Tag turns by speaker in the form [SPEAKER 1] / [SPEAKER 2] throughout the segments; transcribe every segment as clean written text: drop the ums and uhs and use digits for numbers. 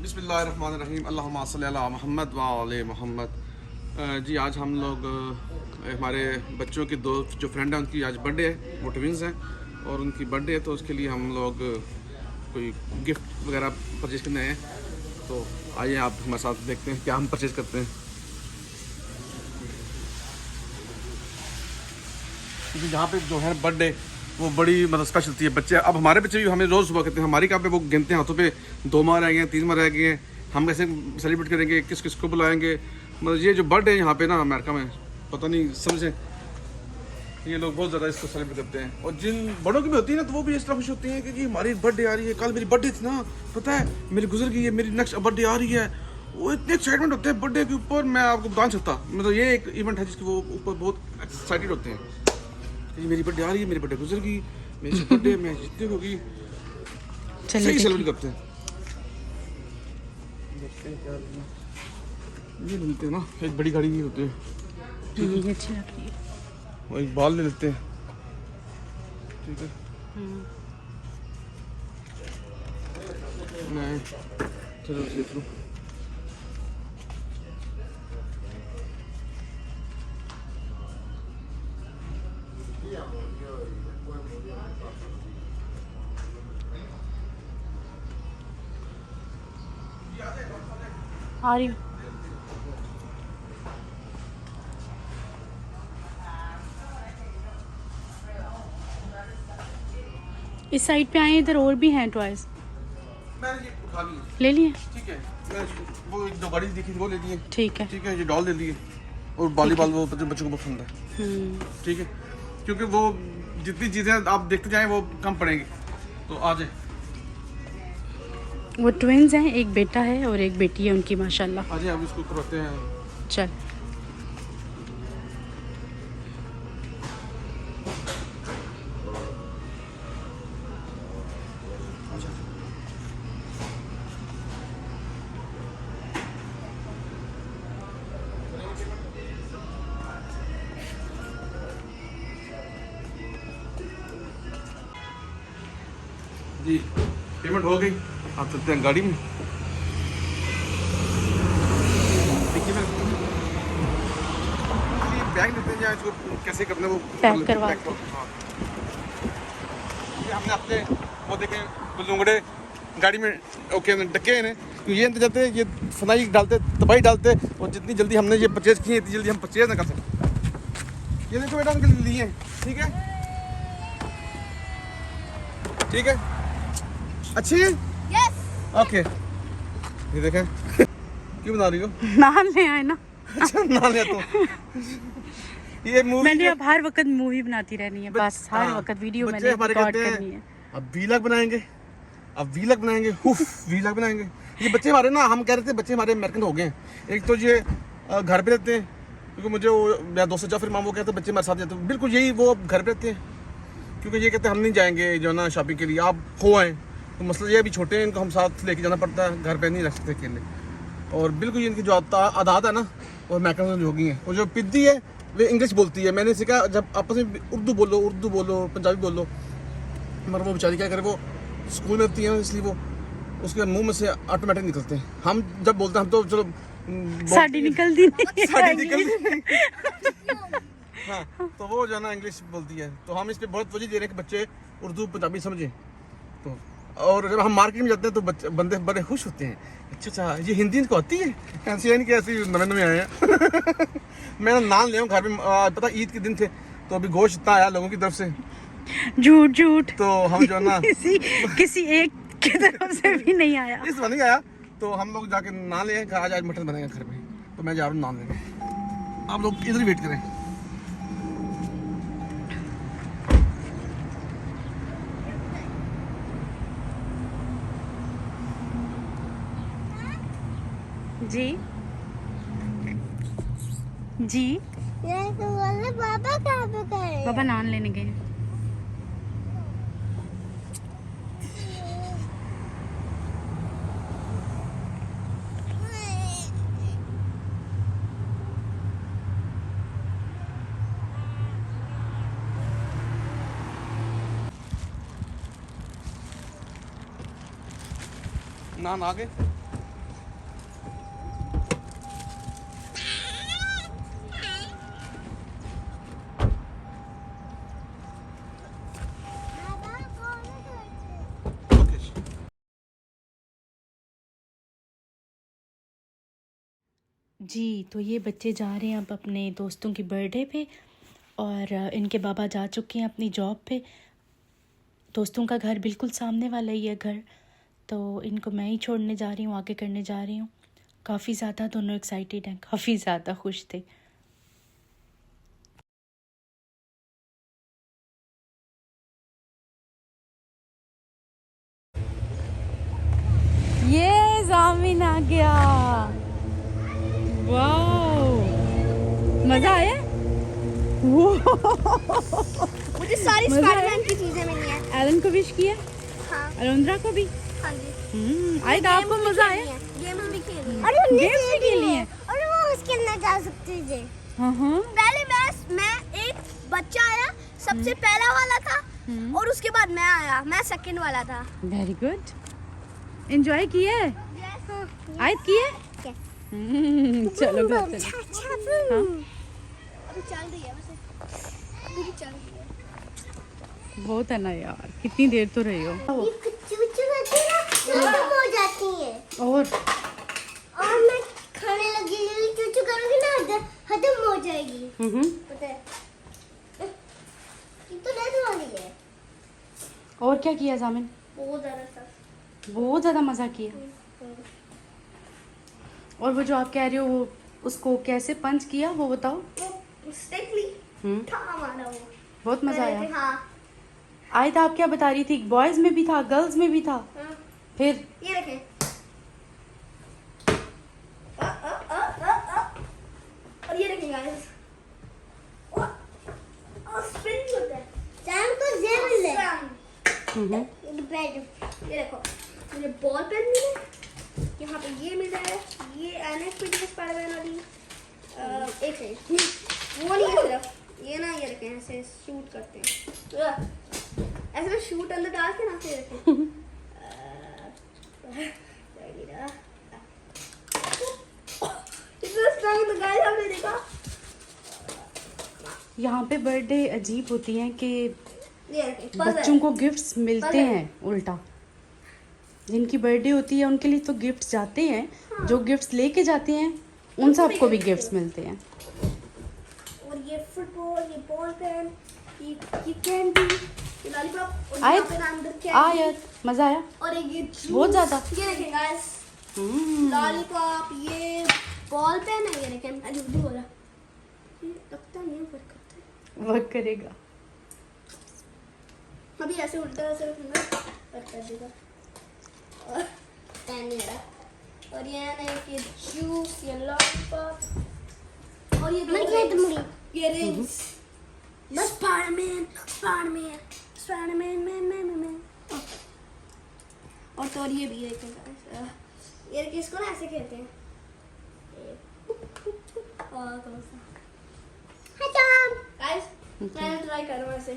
[SPEAKER 1] बिस्मिल्लाहिर्रहमानिर्रहीम अल्लाहुम्मा सल्ली अला मुहम्मद व आले मोहम्मद। जी आज हम लोग हमारे बच्चों की दो जो फ्रेंड हैं उनकी आज बर्थडे है, वो ट्विंस हैं और उनकी बर्थडे है, तो उसके लिए हम लोग कोई गिफ्ट वगैरह परचेज़ करने आए हैं। तो आइए आप हमारे साथ देखते हैं क्या हम परचेज़ करते हैं। क्योंकि यहाँ पे जो है बर्थडे वो बड़ी मतलब स्पेशल होती है। बच्चे अब हमारे बच्चे भी हमें रोज़ सुबह कहते हैं, हमारी कहाँ पे वो गिनते हैं हाथों पे 2 माह रह गए हैं, 3 माह रह गए हैं, हम कैसे सेलिब्रेट करेंगे, किस किस को बुलाएंगे। मतलब ये जो बर्थडे है यहाँ पे ना अमेरिका में पता नहीं समझे, ये लोग बहुत ज़्यादा इसको सेलिब्रेट करते हैं। और जिन बड़ों की भी होती है ना तो वो भी इस तरह खुश होती हैं कि हमारी बर्थडे आ रही है, कल मेरी बर्थडे थी ना, पता है मेरी गुजर गई है, मेरी नेक्स्ट बर्थडे आ रही है। वो इतने एक्साइटमेंट होते हैं बर्थडे के ऊपर, मैं आपको बता नहीं सकता। मतलब ये एक इवेंट है जिसके वो ऊपर बहुत एक्साइटेड होते हैं कि मेरी बर्थडे आ रही है, मेरी बर्थडे गुजर गई, मेरी बर्थडे मैं जितनी होगी सही सेलिब्रेट करते हैं। ये मिलते हैं ना, एक बड़ी गाड़ी ये होती है,
[SPEAKER 2] अच्छी लग रही है।
[SPEAKER 1] और एक बाल ले लेते हैं, ठीक है। मैं चलो देख लूँ।
[SPEAKER 2] आ रही हूँ। इस साइड पे आए, इधर और भी हैं टॉयज।
[SPEAKER 1] मैंने ये उठा लिए,
[SPEAKER 2] ले लिए,
[SPEAKER 1] ठीक है। मैं वो एक दो गाड़ी दिखी थी वो ले लिए,
[SPEAKER 2] ठीक है।
[SPEAKER 1] ठीक है। ये डॉल ले लिए और वॉलीबॉल वो बच्चों को पसंद है, ठीक है। क्योंकि वो जितनी चीज़ें आप देखते जाएं वो कम पड़ेंगी। तो आ जाए,
[SPEAKER 2] वो ट्विंस हैं, एक बेटा है और एक बेटी है उनकी माशाल्लाह।
[SPEAKER 1] आ जाए, अब इसको करवाते हैं।
[SPEAKER 2] चल
[SPEAKER 1] जी पेमेंट हो गई, आप चलते हैं गाड़ी में। देखिए मैं बैग लेते हैं, इसको कैसे करना है वो
[SPEAKER 2] पैक करवा
[SPEAKER 1] पैक
[SPEAKER 2] दो।
[SPEAKER 1] हाँ। ये हमने अपने वो देखे बुलूंगड़े गाड़ी में ओके डके हैं, ये अंदर जाते ये फनाई डालते, तबाही डालते, और जितनी जल्दी हमने ये परचेज की है इतनी जल्दी हम परचेज ना कर सकते। ये देखो बेटा उनके लिए हैं, ठीक है, ठीक है, अच्छी है।
[SPEAKER 2] यस
[SPEAKER 1] ओके, ये देखें क्यों बना रही हो?
[SPEAKER 2] नान ले आए ना।
[SPEAKER 1] अच्छा ना ले तो ये मूवी
[SPEAKER 2] मैंने अब हर वक्त मूवी बनाती रहनी है, बस हर
[SPEAKER 1] हाँ,
[SPEAKER 2] वक्त वीडियो
[SPEAKER 1] बच्चे
[SPEAKER 2] मैंने
[SPEAKER 1] हमारे
[SPEAKER 2] रिकॉर्ड
[SPEAKER 1] कहते हैं,
[SPEAKER 2] करनी है।
[SPEAKER 1] अब वीलॉग बनाएंगे, अब वीलॉग बनाएंगे, वीलॉग बनाएंगे। ये बच्चे हमारे ना, हम कह रहे थे बच्चे हमारे अमेरिकन हो गए हैं। एक तो ये घर पे रहते हैं, क्योंकि मुझे वो मेरा दोस्त जाफिर मामू कहते बच्चे हमारे साथ जाते हैं, बिल्कुल यही वो घर पे रहते हैं। क्योंकि ये कहते हैं हम नहीं जाएंगे जो ना शॉपिंग के लिए, आप हो आए। तो मसला ये अभी छोटे हैं, इनको हम साथ लेके जाना पड़ता है, घर पे नहीं रख सकते अकेले। और बिल्कुल इनकी जो आदत है ना वो अमेरिकन होगी है। और जो पिद्दी है वे इंग्लिश बोलती है। मैंने सीखा जब आपस में उर्दू बोलो पंजाबी बोलो, मगर वो बेचारी क्या करे, वो स्कूल में रहती है इसलिए वो उसके मुंह में से ऑटोमेटिक निकलते हैं। हम जब बोलते हैं हम तो चलो
[SPEAKER 2] साड़ी निकलती नहीं,
[SPEAKER 1] साड़ी निकलती नहीं। हाँ, तो वो जो है ना इंग्लिश बोलती है, तो हम इस पर बहुत वजह दे रहे हैं कि बच्चे उर्दू पंजाबी समझें। तो और जब हम मार्केट में जाते हैं तो बच्चे बंदे बड़े खुश होते हैं, अच्छा ये हिंदी इनको आती है, ऐसे नहीं कि ऐसे नवे आए हैं। मैं नान ले आऊँ घर में, पता ईद के दिन थे तो अभी गोश्त इतना आया लोगों की तरफ से,
[SPEAKER 2] झूठ झूठ,
[SPEAKER 1] तो हम जो है ना
[SPEAKER 2] किसी एक की तरफ से भी नहीं आया,
[SPEAKER 1] इस बार नहीं आया। तो हम लोग जाके नान ले आए, आज मटन बनेगा घर में, तो मैं जा रहा हूँ नान लेने। आप लोग इधर ही वेट करें।
[SPEAKER 2] जी जी।
[SPEAKER 3] ये तो बोले पापा कहाँ पे गए?
[SPEAKER 2] पापा नान लेने गए।
[SPEAKER 1] नान आ गए,
[SPEAKER 2] जी तो ये बच्चे जा रहे हैं अब अपने दोस्तों की बर्थडे पे और इनके बाबा जा चुके हैं अपनी जॉब पे। दोस्तों का घर बिल्कुल सामने वाला ही है घर, तो इनको मैं ही छोड़ने जा रही हूँ, आगे करने जा रही हूँ। काफ़ी ज़्यादा दोनों एक्साइटेड हैं, काफ़ी ज़्यादा खुश थे। ये जामिन आ गया, वाओ मज़ा आया।
[SPEAKER 3] मुझे सारी स्पाइडरमैन की चीजें मिली हैं।
[SPEAKER 2] एलन को विश किया,
[SPEAKER 3] हाँ
[SPEAKER 2] अलंद्रा को भी।
[SPEAKER 3] हाँ जी।
[SPEAKER 2] आयद आपको मज़ा आया?
[SPEAKER 3] गेम्स भी खेली हैं।
[SPEAKER 2] गेम्स भी खेली हैं।
[SPEAKER 3] और वो उसके अंदर जा सकते थे।
[SPEAKER 2] हाँ हाँ
[SPEAKER 3] पहले मैं एक बच्चा आया, सबसे पहला वाला था और उसके बाद मैं आया, मैं सेकंड वाला था।
[SPEAKER 2] वेरी गुड, एंजॉय किए? आयद किए? चलो घर चलो। हाँ?
[SPEAKER 3] अभी चल रही है वैसे, अभी भी चल रही है।
[SPEAKER 2] बहुत है ना यार, कितनी देर तो रही हो।
[SPEAKER 3] ये चूचू होती है ना, खत्म हो जाती है।
[SPEAKER 2] और
[SPEAKER 3] मैं खाने लगी, चूचू करूँगी ना खत्म हो जाएगी। पता है? ये तो डेथ वाली है।
[SPEAKER 2] और क्या किया जामिन?
[SPEAKER 3] बहुत ज़्यादा था।
[SPEAKER 2] बहुत ज़्यादा मज़ा किया। और वो जो आप कह रहे हो वो उसको कैसे पंच किया वो बताओ।
[SPEAKER 3] वो स्टिक ली, था हमारा वो।
[SPEAKER 2] बहुत मज़ा आया।
[SPEAKER 3] हाँ।
[SPEAKER 2] आयद आप क्या बता रही थी? बॉयज़ में भी था, गर्ल्स में भी था।
[SPEAKER 3] हाँ।
[SPEAKER 2] फिर
[SPEAKER 3] ये देखें। और ये देखें गाइस, स्पिन होता है। सैम को जेल मिले। ये देखो, मुझे बॉल पेन मिले, यहाँ पे ये मिल जाएगा, ये एनएफपी स्पाइडरमैन वाली एक है, वो नहीं है सिर्फ ये ना, ये देखें ऐसे शूट करते हैं, ऐसे में शूट अंदर डाल के ना, फिर देखें इतना स्ट्रॉन्ग तो गाइस आपने देखा।
[SPEAKER 2] यहाँ पे बर्थडे अजीब होती हैं कि
[SPEAKER 3] ये देखें
[SPEAKER 2] बच्चों को गिफ्ट्स मिलते हैं उल्टा। जिनकी बर्थडे होती है उनके लिए तो गिफ्ट्स जाते हैं, जो गिफ्ट्स लेके जाते हैं उन सबको भी गिफ्ट्स मिलते हैं।
[SPEAKER 3] और ये फुटबॉल, ये बॉल पेन, ये कैंडी, ये लॉलीपॉप, और
[SPEAKER 2] आयत,
[SPEAKER 3] यहाँ पे ना अंदर कैंडी,
[SPEAKER 2] आयत मजा आया
[SPEAKER 3] और एक ये जूस,
[SPEAKER 2] बहुत ज्यादा।
[SPEAKER 3] ये देखें गाइस, लॉलीपॉप, ये बॉल पेन है, ये देखें मैं जल्दी हो रहा, ये लगता नहीं वर्क करता है,
[SPEAKER 2] वर्क करेगा।
[SPEAKER 3] अभी ऐसे उल्टा ऐसे रखूंगा, वर्क कर देगा। और पेन नहीं आ रहा, और ये ना एक ये जूस, ये लॉलीपॉप, और ये रिंग्स, स्पाइडरमैन, मैन। और तो और ये भी है, ये किसको ना ऐसे खेलते हैं, और कौन सा, गाइस मैं ट्राई करूँ ऐसे,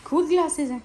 [SPEAKER 2] खूब ग्लासेस हैं।